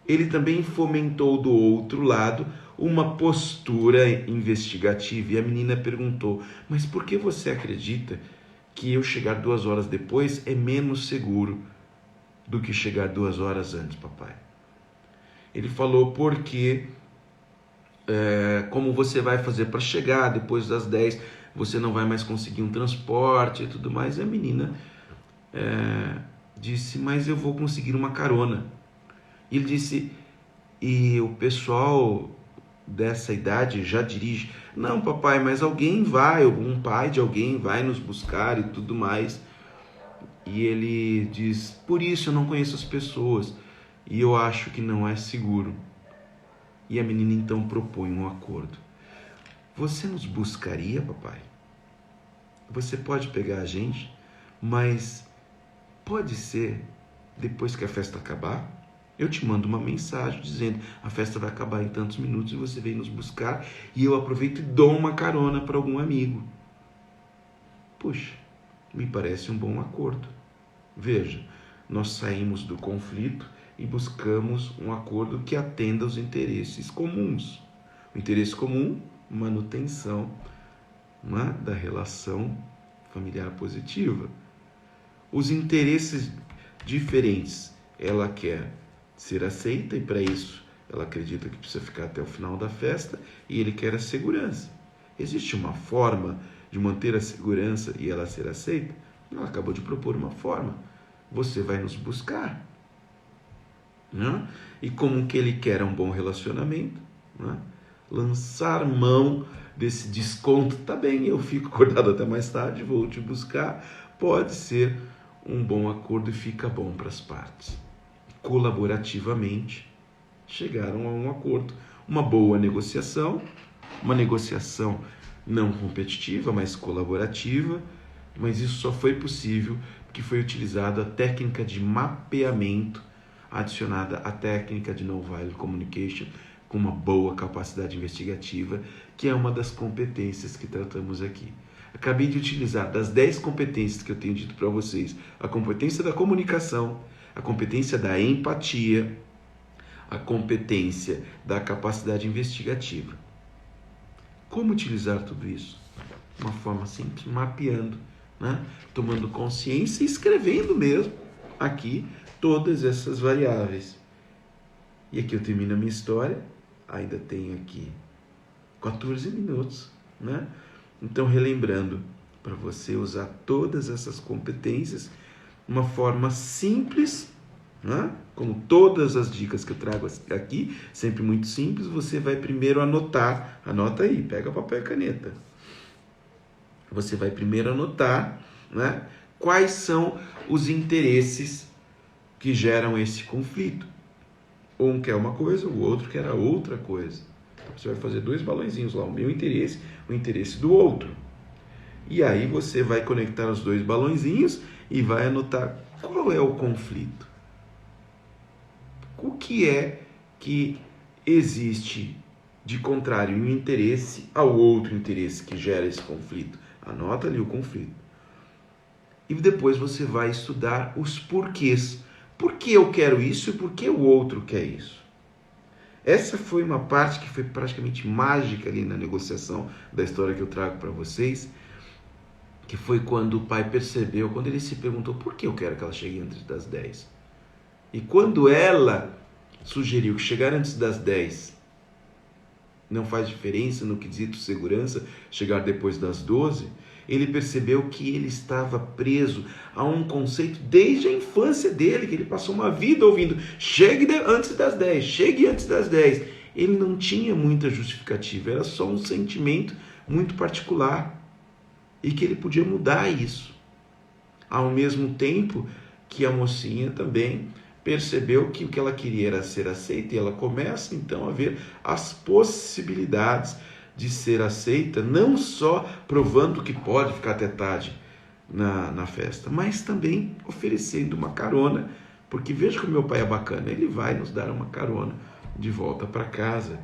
ele também fomentou do outro lado uma postura investigativa. E a menina perguntou, mas por que você acredita que eu chegar 2 horas depois é menos seguro do que chegar 2 horas antes, papai? Ele falou, porque como você vai fazer para chegar depois das 10, você não vai mais conseguir um transporte e tudo mais. E a menina disse, mas eu vou conseguir uma carona. E ele disse, e o pessoal dessa idade já dirige. Não, papai, mas alguém vai, algum pai de alguém vai nos buscar e tudo mais. E ele diz, por isso eu não conheço as pessoas e eu acho que não é seguro. E a menina então propõe um acordo. Você nos buscaria, papai? Você pode pegar a gente, mas pode ser depois que a festa acabar, eu te mando uma mensagem dizendo: a festa vai acabar em tantos minutos e você vem nos buscar, e eu aproveito e dou uma carona para algum amigo. Puxa, me parece um bom acordo. Veja, nós saímos do conflito e buscamos um acordo que atenda aos interesses comuns. O interesse comum, manutenção, da relação familiar positiva. Os interesses diferentes, ela quer ser aceita e para isso ela acredita que precisa ficar até o final da festa, e ele quer a segurança. Existe uma forma de manter a segurança e ela ser aceita? Ela acabou de propor uma forma. Você vai nos buscar. Né? E como que ele quer um bom relacionamento, né? Lançar mão desse desconto, tá bem, eu fico acordado até mais tarde, vou te buscar, pode ser um bom acordo e fica bom para as partes. Colaborativamente chegaram a um acordo, uma boa negociação, uma negociação não competitiva, mas colaborativa, mas isso só foi possível porque foi utilizada a técnica de mapeamento adicionada à técnica de Nonviolent Communication, com uma boa capacidade investigativa, que é uma das competências que tratamos aqui. Acabei de utilizar das 10 competências que eu tenho dito para vocês, a competência da comunicação, a competência da empatia, a competência da capacidade investigativa. Como utilizar tudo isso? Uma forma simples, mapeando, né? Tomando consciência e escrevendo mesmo aqui todas essas variáveis. E aqui eu termino a minha história, ainda tenho aqui 14 minutos, né? Então, relembrando, para você usar todas essas competências, uma forma simples, né? Como todas as dicas que eu trago aqui, sempre muito simples, você vai primeiro anotar, anota aí, pega papel e caneta. Você vai primeiro anotar, né, quais são os interesses que geram esse conflito. Um quer uma coisa, o outro quer a outra coisa. Você vai fazer 2 balãozinhos lá, o meu interesse, o interesse do outro. E aí você vai conectar os 2 balãozinhos e vai anotar qual é o conflito. O que é que existe de contrário em um interesse ao outro interesse que gera esse conflito? Anota ali o conflito. E depois você vai estudar os porquês. Por que eu quero isso e por que o outro quer isso? Essa foi uma parte que foi praticamente mágica ali na negociação da história que eu trago para vocês, que foi quando o pai percebeu, quando ele se perguntou por que eu quero que ela chegue antes das 10. E quando ela sugeriu que chegar antes das 10 não faz diferença no quesito segurança, chegar depois das 12, ele percebeu que ele estava preso a um conceito desde a infância dele, que ele passou uma vida ouvindo: chegue antes das 10, chegue antes das 10. Ele não tinha muita justificativa, era só um sentimento muito particular e que ele podia mudar isso. Ao mesmo tempo que a mocinha também percebeu que o que ela queria era ser aceita, e ela começa então a ver as possibilidades de ser aceita, não só provando que pode ficar até tarde na festa, mas também oferecendo uma carona, porque veja como meu pai é bacana, ele vai nos dar uma carona de volta para casa.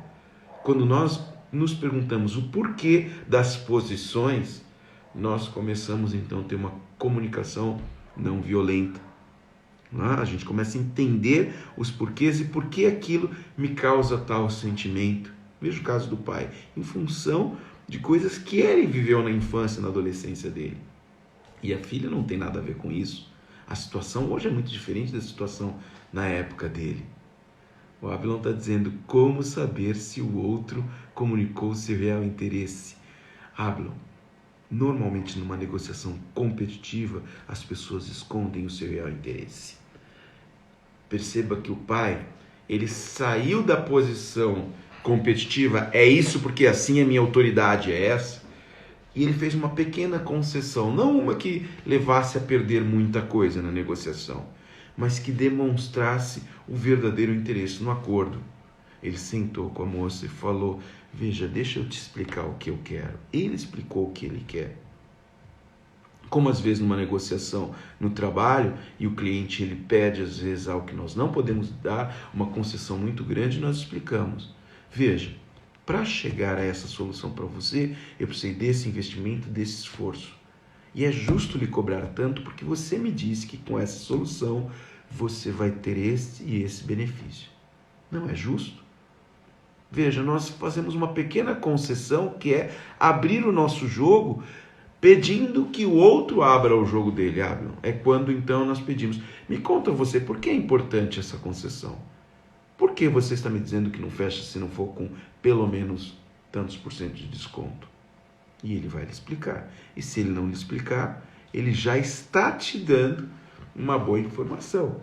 Quando nós nos perguntamos o porquê das posições, nós começamos então a ter uma comunicação não violenta. A gente começa a entender os porquês e por que aquilo me causa tal sentimento. Veja o caso do pai, em função de coisas que ele viveu na infância e na adolescência dele. E a filha não tem nada a ver com isso. A situação hoje é muito diferente da situação na época dele. O Abelão está dizendo: como saber se o outro comunicou seu real interesse? Abelão, normalmente numa negociação competitiva, as pessoas escondem o seu real interesse. Perceba que o pai, ele saiu da posição competitiva, é isso porque assim a minha autoridade é essa, e ele fez uma pequena concessão, não uma que levasse a perder muita coisa na negociação, mas que demonstrasse o verdadeiro interesse no acordo. Ele sentou com a moça e falou: veja, deixa eu te explicar o que eu quero. Ele explicou o que ele quer. Como às vezes numa negociação no trabalho e o cliente ele pede às vezes algo que nós não podemos dar, uma concessão muito grande, nós explicamos. Veja, para chegar a essa solução para você, eu precisei desse investimento, desse esforço. E é justo lhe cobrar tanto porque você me disse que com essa solução você vai ter esse e esse benefício. Não é justo? Veja, nós fazemos uma pequena concessão que é abrir o nosso jogo pedindo que o outro abra o jogo dele. É quando então nós pedimos. Me conta você, por que é importante essa concessão? Por que você está me dizendo que não fecha se não for com pelo menos tantos por cento de desconto? E ele vai lhe explicar. E se ele não lhe explicar, ele já está te dando uma boa informação.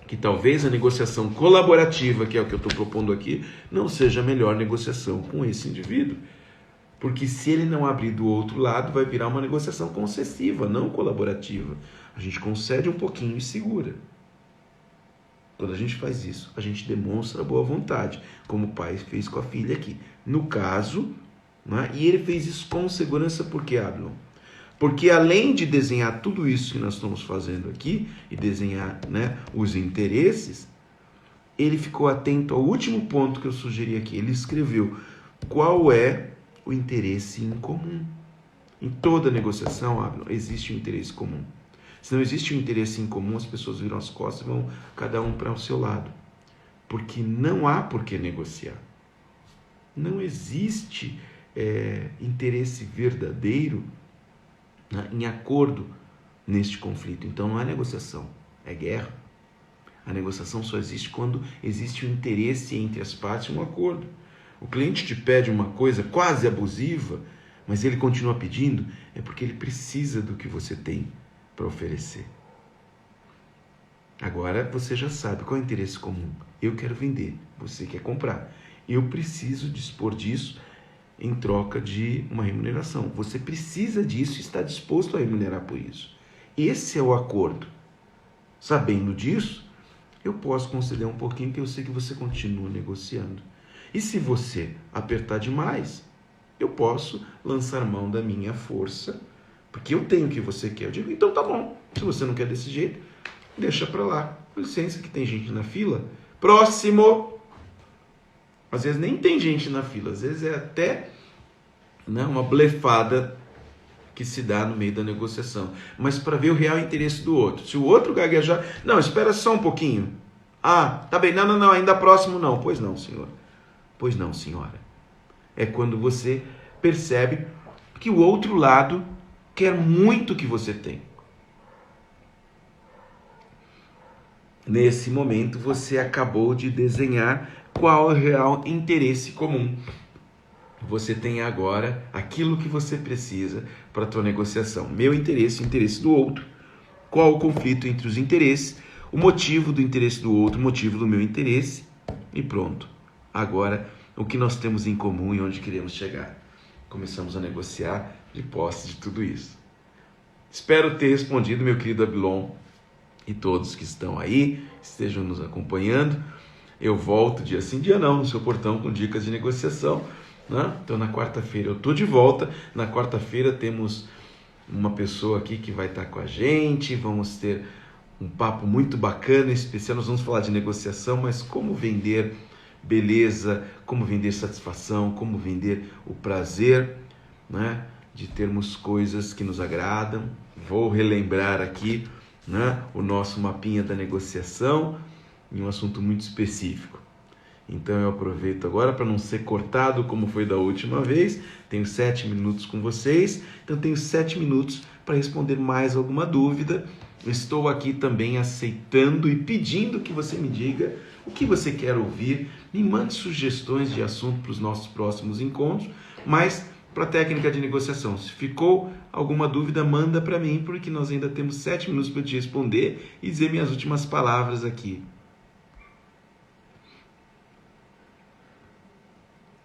Que talvez a negociação colaborativa, que é o que eu estou propondo aqui, não seja a melhor negociação com esse indivíduo. Porque se ele não abrir do outro lado, vai virar uma negociação concessiva, não colaborativa. A gente concede um pouquinho e segura. Quando a gente faz isso, a gente demonstra boa vontade, como o pai fez com a filha aqui. No caso, né, e ele fez isso com segurança, por que, Ablon? Porque além de desenhar tudo isso que nós estamos fazendo aqui, e desenhar, né, os interesses, ele ficou atento ao último ponto que eu sugeri aqui. Ele escreveu qual é o interesse em comum. Em toda negociação, Ablon, existe um interesse comum. Se não existe um interesse em comum, as pessoas viram as costas e vão cada um para o seu lado. Porque não há por que negociar. Não existe interesse verdadeiro, né, em acordo neste conflito. Então não é negociação, é guerra. A negociação só existe quando existe um interesse entre as partes e um acordo. O cliente te pede uma coisa quase abusiva, mas ele continua pedindo, é porque ele precisa do que você tem para oferecer. Agora você já sabe qual é o interesse comum. Eu quero vender, você quer comprar. Eu preciso dispor disso em troca de uma remuneração. Você precisa disso e está disposto a remunerar por isso. Esse é o acordo. Sabendo disso, eu posso conceder um pouquinho, porque eu sei que você continua negociando. E se você apertar demais, eu posso lançar mão da minha força, porque eu tenho o que você quer. Eu digo, então tá bom. Se você não quer desse jeito, deixa pra lá. Com licença que tem gente na fila. Próximo! Às vezes nem tem gente na fila. Às vezes é até, né, uma blefada que se dá no meio da negociação. Mas para ver o real interesse do outro. Se o outro gaguejar... Não, espera só um pouquinho. Ah, tá bem. Não, ainda próximo não. Pois não, senhor. Pois não, senhora. É quando você percebe que o outro lado quer muito o que você tem. Nesse momento, você acabou de desenhar qual é o real interesse comum. Você tem agora aquilo que você precisa para a tua negociação. Meu interesse, o interesse do outro. Qual o conflito entre os interesses? O motivo do interesse do outro, o motivo do meu interesse. E pronto. Agora, o que nós temos em comum e onde queremos chegar. Começamos a negociar de posse de tudo isso. Espero ter respondido, meu querido Ablon, e todos que estão aí, estejam nos acompanhando. Eu volto dia sim, dia não, no seu portão com dicas de negociação, né? Então na quarta-feira eu estou de volta. Na quarta-feira temos uma pessoa aqui que vai estar com a gente, vamos ter um papo muito bacana, especial. Nós vamos falar de negociação, mas como vender beleza, como vender satisfação, como vender o prazer, né, de termos coisas que nos agradam. Vou relembrar aqui, né, o nosso mapinha da negociação em um assunto muito específico. Então eu aproveito agora para não ser cortado como foi da última vez. Tenho 7 minutos com vocês, então tenho 7 minutos para responder mais alguma dúvida. Estou aqui também aceitando e pedindo que você me diga o que você quer ouvir. Me mande sugestões de assunto para os nossos próximos encontros, mas para a técnica de negociação, se ficou alguma dúvida, manda para mim, porque nós ainda temos 7 minutos para te responder e dizer minhas últimas palavras aqui.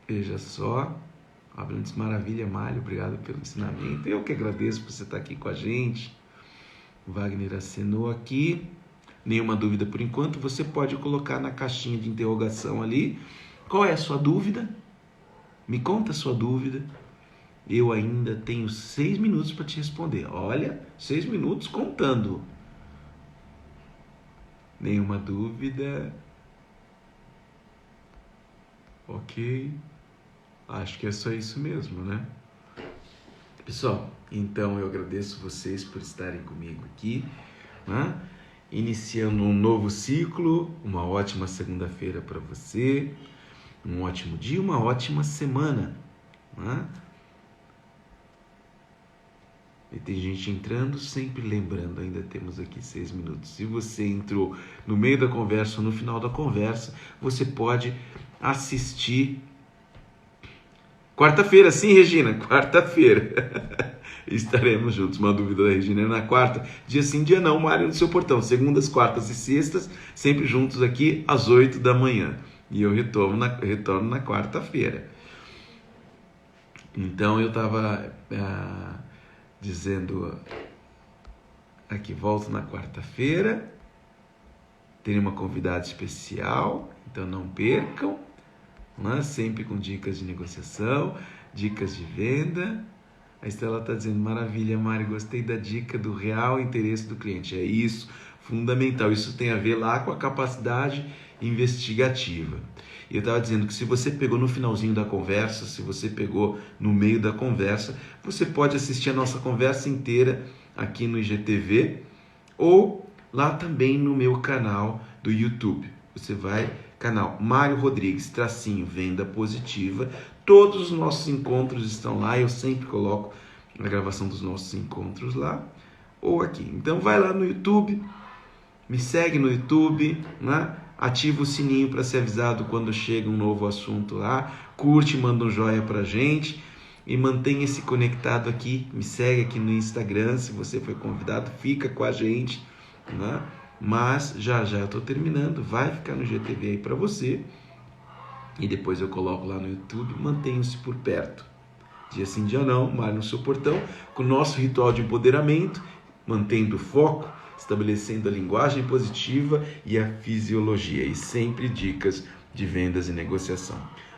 Veja só, Abrantes Maravilha, Malho, obrigado pelo ensinamento. Eu que agradeço por você estar aqui com a gente. Wagner acenou aqui. Nenhuma dúvida por enquanto. Você pode colocar na caixinha de interrogação ali. Qual é a sua dúvida? Me conta a sua dúvida. Eu ainda tenho 6 minutos para te responder. Olha, 6 minutos contando. Nenhuma dúvida? Ok. Acho que é só isso mesmo, né? Pessoal, então eu agradeço vocês por estarem comigo aqui, né? Iniciando um novo ciclo, uma ótima segunda-feira para você, um ótimo dia, uma ótima semana, né? E tem gente entrando, sempre lembrando, ainda temos aqui 6 minutos. Se você entrou no meio da conversa ou no final da conversa, você pode assistir. Quarta-feira, sim, Regina, quarta-feira. Estaremos juntos. Uma dúvida da Regina é na quarta. Dia sim, dia não, Mário no seu portão. Segundas, quartas e sextas, sempre juntos aqui às 8 da manhã. E eu retorno na quarta-feira. Então eu estava dizendo aqui, volto na quarta-feira. Tem uma convidada especial, então não percam. Né? Sempre com dicas de negociação, dicas de venda. A Estela está dizendo, maravilha, Mari, gostei da dica do real interesse do cliente. É isso, fundamental. Isso tem a ver lá com a capacidade investigativa. E eu estava dizendo que se você pegou no finalzinho da conversa, se você pegou no meio da conversa, você pode assistir a nossa conversa inteira aqui no IGTV ou lá também no meu canal do YouTube. Você vai, canal Mário Rodrigues, tracinho, venda positiva. Todos os nossos encontros estão lá, eu sempre coloco a gravação dos nossos encontros lá ou aqui. Então vai lá no YouTube, me segue no YouTube, né? Ativa o sininho para ser avisado quando chega um novo assunto lá, curte, manda um joinha pra gente e mantenha-se conectado aqui, me segue aqui no Instagram, se você foi convidado, fica com a gente, né? Mas já eu estou terminando, vai ficar no GTV aí para você e depois eu coloco lá no YouTube, mantenha-se por perto. Dia sim, dia não, Mário no seu portão, com o nosso ritual de empoderamento, mantendo o foco, estabelecendo a linguagem positiva e a fisiologia, e sempre dicas de vendas e negociação.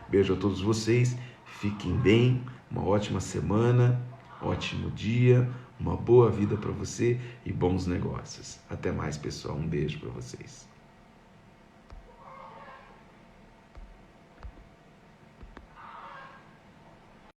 Beijo a todos vocês, fiquem bem, uma ótima semana, ótimo dia, uma boa vida para você e bons negócios. Até mais, pessoal, um beijo para vocês.